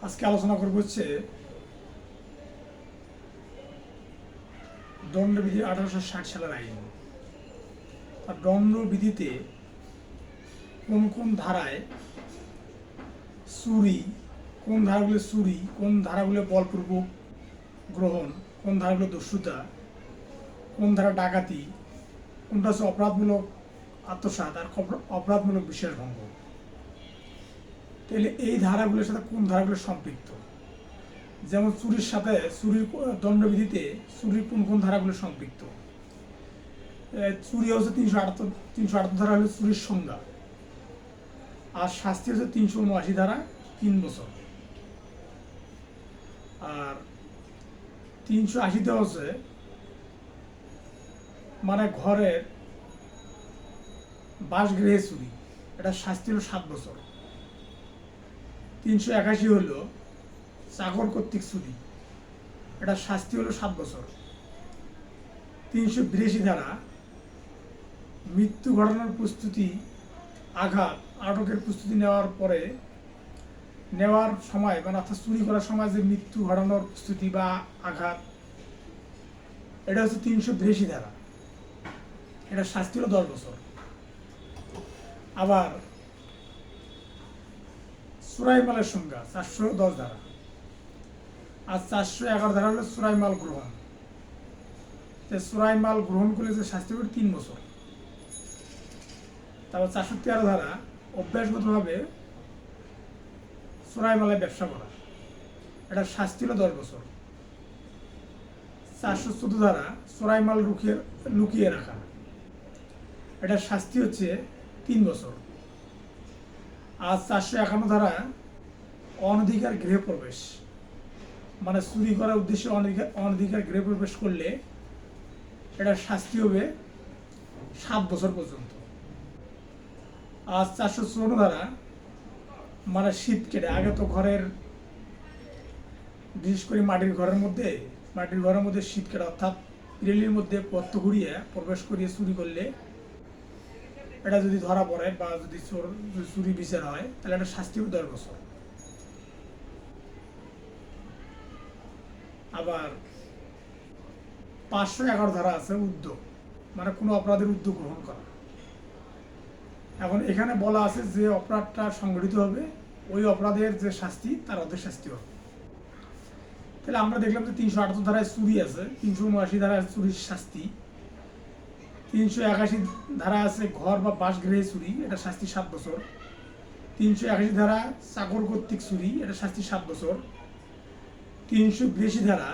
আজকে আলোচনা করব হচ্ছে দণ্ডবিধি 1860 সালের আইন। আর দণ্ডবিধিতে কোন কোন ধারায় চুরি, কোন ধারাগুলো চুরি, কোন ধারাগুলো বলপূর্বক গ্রহণ, কোন ধারাগুলো দস্যুতা, কোন ধারা ডাকাতি, কোনটা হচ্ছে অপরাধমূলক আত্মসাৎ আর অপরাধমূলক বিশ্বাসভঙ্গ। তাহলে এই ধারাগুলোর সাথে কোন ধারাগুলো সম্পৃক্ত? যেমন চুরির সাথে দণ্ডবিধিতে চুরির কোন কোন ধারাগুলো সম্পৃক্ত? চুরি হচ্ছে 378 ধারা হলো চুরির সংজ্ঞা, আর শাস্তি হচ্ছে 379 ধারা 3 বছর। আর 380তে হচ্ছে মানে ঘরের বাসগৃহে চুরি, এটা শাস্তি হলো 7 বছর। 381 হলো চাকর কর্তৃক চুরি, এটা শাস্তি হলো 7 বছর। 382 ধারা মৃত্যু ঘটানোর প্রস্তুতি, আঘাত, আটকের প্রস্তুতি নেওয়ার সময় মানে অর্থাৎ চুরি করার সময় যে মৃত্যু ঘটানোর প্রস্তুতি বা আঘাত, এটা হচ্ছে 382 ধারা, এটা শাস্তি হলো 10 বছর। আবার চোরাই মালের সংজ্ঞা 410 ধারা, আর 411 ধারা হলো চোরাই মাল গ্রহণ। চোরাই মাল গ্রহণ করলে যে শাস্তি হবে 3 বছর। তারপর 413 ধারা অভ্যাসগতভাবে চোরাই মালের ব্যবসা করা, এটা শাস্তি হলো 10 বছর। 414 ধারা চোরাই মাল লুকিয়ে রাখা, এটা শাস্তি হচ্ছে 3 বছর। আর 451 ধারা অনধিকার গৃহে প্রবেশ, মানে চুরি করার উদ্দেশ্যে অনধিকার গৃহে প্রবেশ করলে এটা শাস্তি হবে 7 বছর পর্যন্ত। আর 454 ধারা মানে শীত কেটে, আগে তো ঘরের বিশেষ করে মাটির ঘরের মধ্যে শীত কেটে অর্থাৎ পিরেলির মধ্যে পত্ত ঘুরিয়ে প্রবেশ করিয়ে চুরি করলে এটা যদি ধরা পড়ে বা যদি চুরি বিচার হয় তাহলে এটা শাস্তি হবে 10 বছর। আবার 511 ধারা আছে উদ্যোগ, মানে কোনো অপরাধের উদ্যোগ গ্রহণ করা। এখন এখানে বলা আছে যে অপরাধটা সংঘটিত হবে ওই অপরাধের যে শাস্তি তার অর্ধেক শাস্তি হবে। তাহলে আমরা দেখলাম যে 378 ধারায় চুরি আছে, 379 ধারায় চুরির শাস্তি, 381 ধারা আছে ঘর বা বাসগৃহে চুরি, এটা শাস্তি 7 বছর। 381 ধারা চাকর কর্তৃক চুরি, এটা শাস্তি 7 বছর। 382 ধারা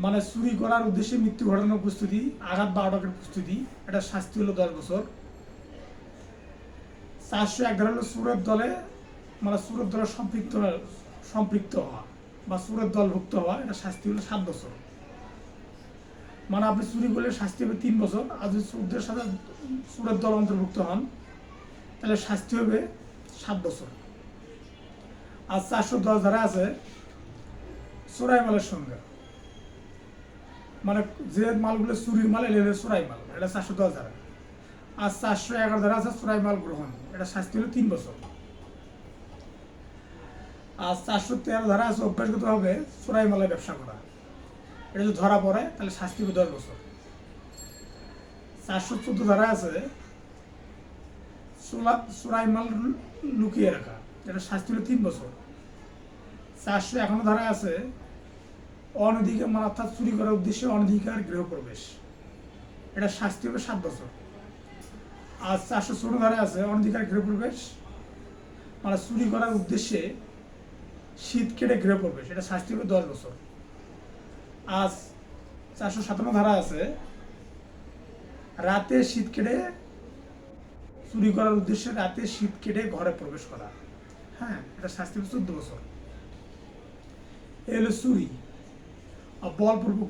মানে চুরি করার উদ্দেশ্যে মৃত্যু ঘটানোর প্রস্তুতি, আঘাত বা আটকের প্রস্তুতি, এটা শাস্তি হলো 10 বছর। 401 ধারা হলো চোরের দলে মানে চোরের দলে সম্পৃক্ত হওয়া বা চোরের দলভুক্ত হওয়া, এটা শাস্তি হলো 7 বছর। মানে আপনি চুরি করলে শাস্তি হবে 3 বছর, আর যদি চোরদের সাথে চোরের দল অন্তর্ভুক্ত হন তাহলে শাস্তি হবে 7 বছর। আর 410 ধারা আছে চোরাই মালের সংজ্ঞা, মানে যে মালগুলো চুরির মাল এলে চোরাই মাল, এটা 410 ধারা। আর 411 ধারা আছে চোরাই মাল গ্রহণ, এটা শাস্তি হলো 3 বছর। আর 413 ধারা আছে অভ্যাসগতভাবে চোরাই মালের ব্যবসা করা, এটা যদি ধরা পড়ে তাহলে শাস্তি হবে 10 বছর। 414 ধারা আছে চোরাই মাল লুকিয়ে রাখা, এটা শাস্তি হলো 3 বছর। 451 ধারা আছে অনধিকার মানে অর্থাৎ চুরি করার উদ্দেশ্যে অনধিকার গৃহ প্রবেশ, এটা শাস্তি হবে 7 বছর। আর 416 ধারা আছে অনধিকার গৃহ প্রবেশ মানে চুরি করার উদ্দেশ্যে শীত কেটে গৃহ প্রবেশ, এটা শাস্তি হবে 10 বছর। আজ 457 ধারা আছে রাতে শীত কেটে চুরি করার উদ্দেশ্যে রাতে শীত কেটে ঘরে প্রবেশ করা, হ্যাঁ, এটা শাস্তি হবে 14 বছর। এ হলো চুরি। আর বলপূর্বক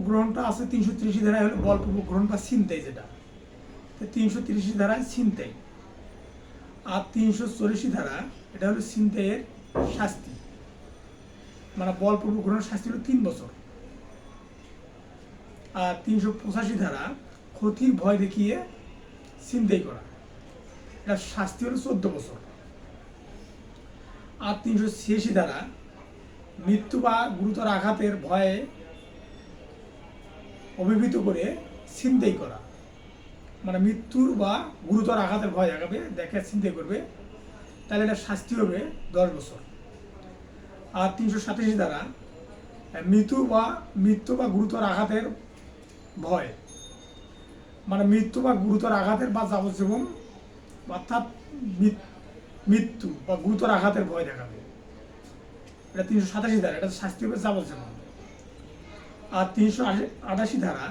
গ্রহণটা আছে 330 ধারায় হলো বলপূর্বক গ্রহণ বা ছিনতাই, যেটা 330 ধারায় ছিনতাই। আর 384 ধারা এটা হলো ছিনতাইয়ের শাস্তি, মানে বলপূর্বক গ্রহণের শাস্তি হলো 3 বছর। আর 385 ধারা ক্ষতির ভয় দেখিয়ে ছিনতাই করা, এটা শাস্তি হলো 14 বছর। আর 386 ধারা মৃত্যু বা গুরুতর আঘাতের ভয়ে অভিভূত করে ছিনতাই করা, মানে মৃত্যুর বা গুরুতর আঘাতের ভয় দেখাবে, দেখে ছিনতাই করবে, তাহলে এটা শাস্তি হবে 10 বছর। আর 387 ধারা মৃত্যু বা গুরুতর আঘাতের ভয়, মানে মৃত্যু বা গুরুতর আঘাতের বা যাবজ্জীবন, অর্থাৎ মৃত্যু বা গুরুতর আঘাতের ভয় দেখাবে, এটা 387 ধারা, এটা শাস্তি হবে যাবজ্জীবন। আর 388 ধারা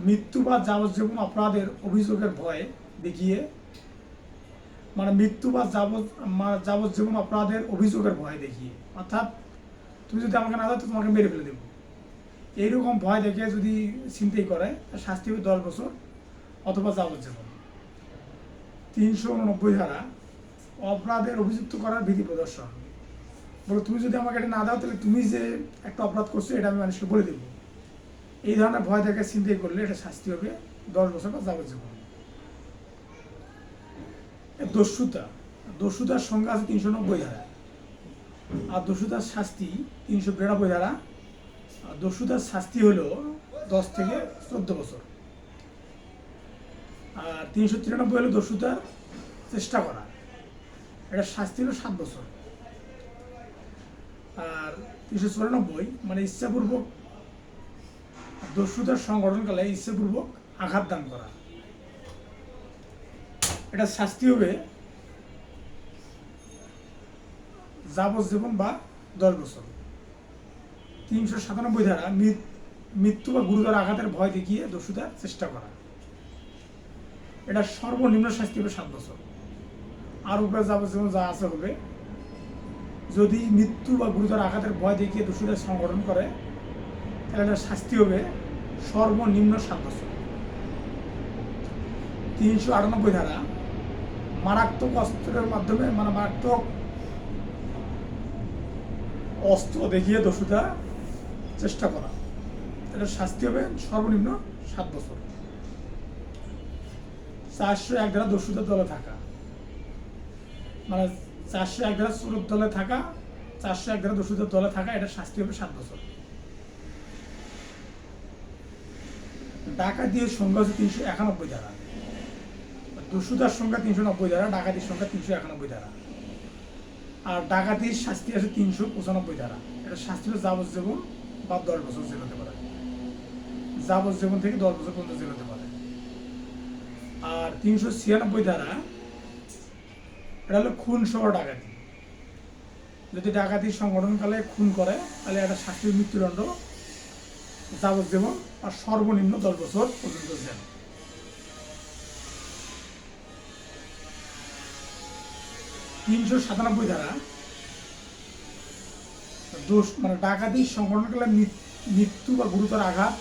মৃত্যু বা যাবজ্জীবন অপরাধের অভিযোগের ভয় দেখিয়ে, মানে মৃত্যু বা যাবজ্জীবন অপরাধের অভিযোগের ভয় দেখিয়ে, অর্থাৎ তুমি যদি আমাকে না দাও তো তোমাকে মেরে ফেলে দেবো, এইরকম ভয় দেখে যদি ছিনতাই করে শাস্তি হবে 10 বছর অথবা যাবজ্জীবন। 389 ধারা অপরাধের অভিযুক্ত করার বিধি প্রদর্শন, বলো তুমি যদি আমাকে এটা না দাও তাহলে তুমি যে একটা অপরাধ করছো এটা আমি মানুষকে বলে দেবো, এই ধরনের ভয় দেখে ছিনতাই করলে এটা শাস্তি হবে 10 বছর বা যাবজ্জীবন। দস্যুতার সংজ্ঞা আছে 390 ধারা, আর দস্যুতার শাস্তি 392 ধারা। আর দস্যুতার শাস্তি হলো 10 থেকে 14 বছর। আর 393 হলো দস্যুতার চেষ্টা করা, এটা শাস্তি হলো 7 বছর। আর 394 মানে ইচ্ছাপূর্বক দস্যুতার সংগঠনকালে ইচ্ছাপূর্বক আঘাত দান করা, এটা শাস্তি হবে যাবজ্জীবন বা 10 বছর। 397 ধারা মৃত্যু বা গুরুতর আঘাতের ভয় দেখিয়ে দস্যুতার চেষ্টা করা, এটা সর্বনিম্ন শাস্তি হবে 7 বছর। আর উপরে যাবজ্জীবন যা আছে হবে। যদি মৃত্যু বা গুরুতর আঘাতের ভয় দেখিয়ে দস্যুদের সংগঠন করে তাহলে এটা শাস্তি হবে সর্বনিম্ন 7 বছর। 398 ধারা মারাত্মক অস্ত্রের মাধ্যমে, মানে মারাত্মক অস্ত্র দেখিয়ে দস্যুতা চেষ্টা করা, এটা শাস্তি হবে সর্বনিম্ন 7 বছর। 401 ধারা দস্যুতার দলে থাকা, মানে 401 ধারা চোরের দলে থাকা, 401 ধারা দস্যুতার দলে থাকা, এটা শাস্তি হবে 7 বছর। ডাকাতির সংখ্যা হচ্ছে 391 ধারা, দস্যুতার সংখ্যা 390 ধারা, ডাকাতির সংখ্যা 391 ধারা। আর ডাকাতির শাস্তি আছে 395 ধারা, এটা শাস্তি হলো যাবজ্জীবন বা 10 বছর জেল হতে পারে, যাবজ্জীবন থেকে 10 বছর পর্যন্ত জেল হতে পারে। আর 396 ধারা এটা হলো খুন সহ ডাকাতি, যদি ডাকাতির সংগঠনকালে খুন করে তাহলে এটা শাস্তি মৃত্যুদণ্ড, যাবজ্জীবন আর সর্বনিম্ন 10 বছর পর্যন্ত জেল। 397 ধারা মানে ডাকাতির সংগঠনকালে মৃত্যু বা গুরুতর আঘাত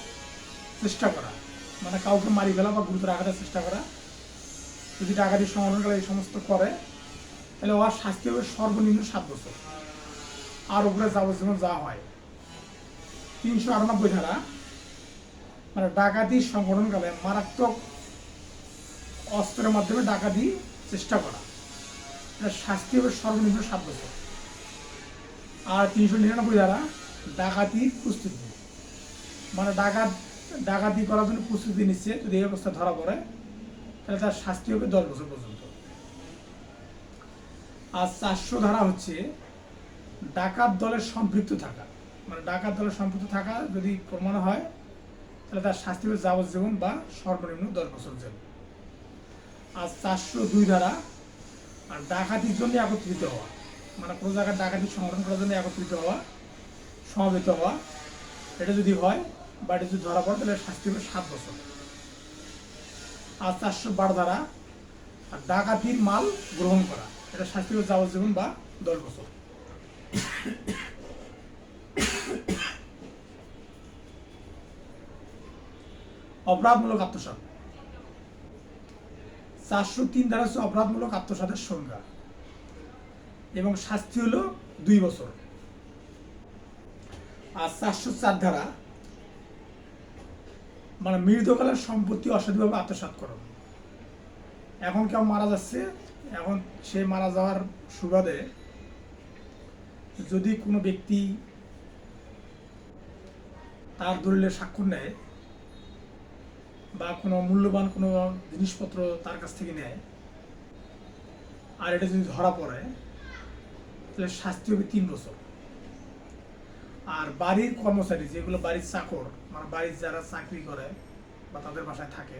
চেষ্টা করা, মানে কাউকে মারি ফেলা বা গুরুতর আঘাতের চেষ্টা করা, যদি ডাকাতির সংগঠনকালে এই সমস্ত করে তাহলে ওর শাস্তি হবে সর্বনিম্ন 7 বছর, আর উপরে যাবজ্জীবন যা হয়। 398 ধারা মানে ডাকাতির সংগঠনকালে মারাত্মক অস্ত্রের মাধ্যমে ডাকাতি চেষ্টা করা, এটা শাস্তি হবে সর্বনিম্ন 7 বছর। আর 399 ধারা ডাকাতির প্রস্তুতি, মানে ডাকাতি করার জন্য প্রস্তুতি নিচ্ছে, যদি এই অবস্থা ধরা পড়ে তাহলে তার শাস্তি হবে 10 বছর পর্যন্ত। আর 400 ধারা হচ্ছে ডাকাত দলের সম্পৃক্ত থাকা, মানে ডাকাত দলের সম্পৃক্ত থাকা যদি প্রমাণ হয় তাহলে তার শাস্তি হবে যাবজ্জীবন বা সর্বনিম্ন 10 বছর জেল। আর 402 ধারা আর ডাকাতির জন্য একত্রিত হওয়া, মানে কোনো জায়গায় ডাকাতি সংগঠন করার জন্য একত্রিত হওয়া, সমবেত হওয়া, এটা যদি হয় বা এটা যদি ধরা পড়ে তাহলে শাস্তি হবে 7 বছর। আর 412 ধারা আর ডাকাতির মাল গ্রহণ করা, এটা শাস্তি হবে যাবজ্জীবন বা 10 বছর। অপরাধমূলক আত্মসাৎ, 403 ধারা হচ্ছে অপরাধমূলক আত্মসাতের সংজ্ঞা এবং শাস্তি হলো 2 বছর। আর 404 ধারা মানে মৃতকালের সম্পত্তি অসাধুভাবে আত্মসাৎ করো, এখন কেউ মারা যাচ্ছে, এখন সে মারা যাওয়ার সুবাদে যদি কোনো ব্যক্তি তার দলিলে স্বাক্ষর নেয় বা কোনো মূল্যবান কোনো জিনিসপত্র তার কাছ থেকে নেয় আর এটা যদি ধরা পড়ে তাহলে শাস্তি হবে 3 বছর। আর বাড়ির কর্মচারী যেগুলো বাড়ির চাকর, মানে বাড়ির যারা চাকরি করে বা তাদের বাসায় থাকে,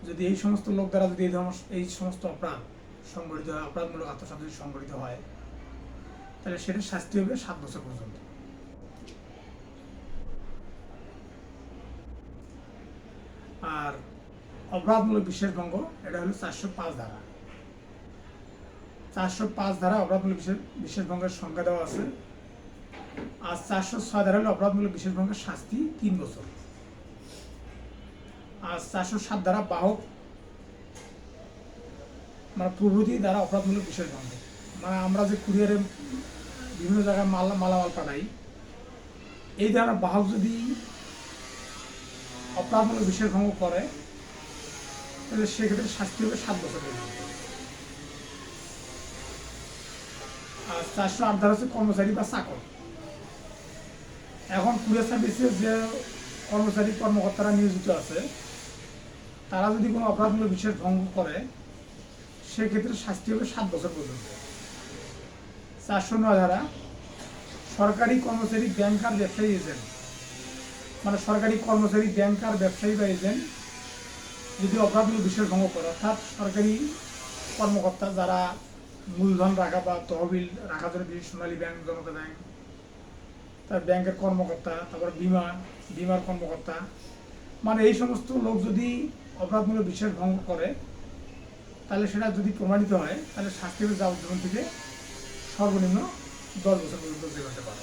যদি এই সমস্ত লোক দ্বারা যদি এই সমস্ত অপরাধ সংগঠিত হয়, অপরাধমূলক আত্মসাৎ যদি সংগঠিত হয়, তাহলে সেটার শাস্তি হবে 7 বছর পর্যন্ত। আর অপরাধমূলক বিশেষ ভঙ্গ এটা হলো 405 ধারা। 405 ধারা অপরাধমূলক বিশেষ ভঙ্গের সংজ্ঞা দেওয়া আছে। আর 406 ধারা হলো অপরাধমূলক বিশেষ ভঙ্গের শাস্তি 3 বছর। আর 407 ধারা বাহক মানে প্রভৃতি দ্বারা অপরাধমূলক বিশেষ ভঙ্গ, মানে আমরা যে কুরিয়ারে বিভিন্ন জায়গায় মালামাল পাঠাই, এই ধরনের বাহক যদি অপরাধমূলক বিশেষ ভঙ্গ করে তাহলে সেক্ষেত্রে শাস্তি হবে 7 বছর পর্যন্ত। আর 408 ধারা হচ্ছে কর্মচারী বা চাকর। এখন কুরিয়ার সার্ভিসে যে কর্মকর্তারা নিয়োজিত আছে, তারা যদি কোনো অপরাধমূলক বিশেষ ভঙ্গ করে সেক্ষেত্রে শাস্তি হবে 7 বছর পর্যন্ত। 409 ধারা সরকারি কর্মচারী, ব্যাংকার, ব্যবসায়ী, এজেন্ট, মানে সরকারি কর্মচারী, ব্যাংকার, ব্যবসায়ী বা এজেন্ট যদি অপরাধমূলক বিশেষ ভঙ্গ করে, অর্থাৎ সরকারি কর্মকর্তা যারা মূলধন রাখা বা তহবিল রাখার জন্য সোনালী ব্যাংক, জনতা ব্যাংক, তার ব্যাংকের কর্মকর্তা, তারপর বিমার কর্মকর্তা, মানে এই সমস্ত লোক যদি অপরাধমূলক বিশেষ ভঙ্গ করে তাহলে সেটা যদি প্রমাণিত হয় তাহলে শাস্তি হবে যাবজ্জীবন থেকে সর্বনিম্ন 10 বছর পর্যন্ত জেল হতে পারে।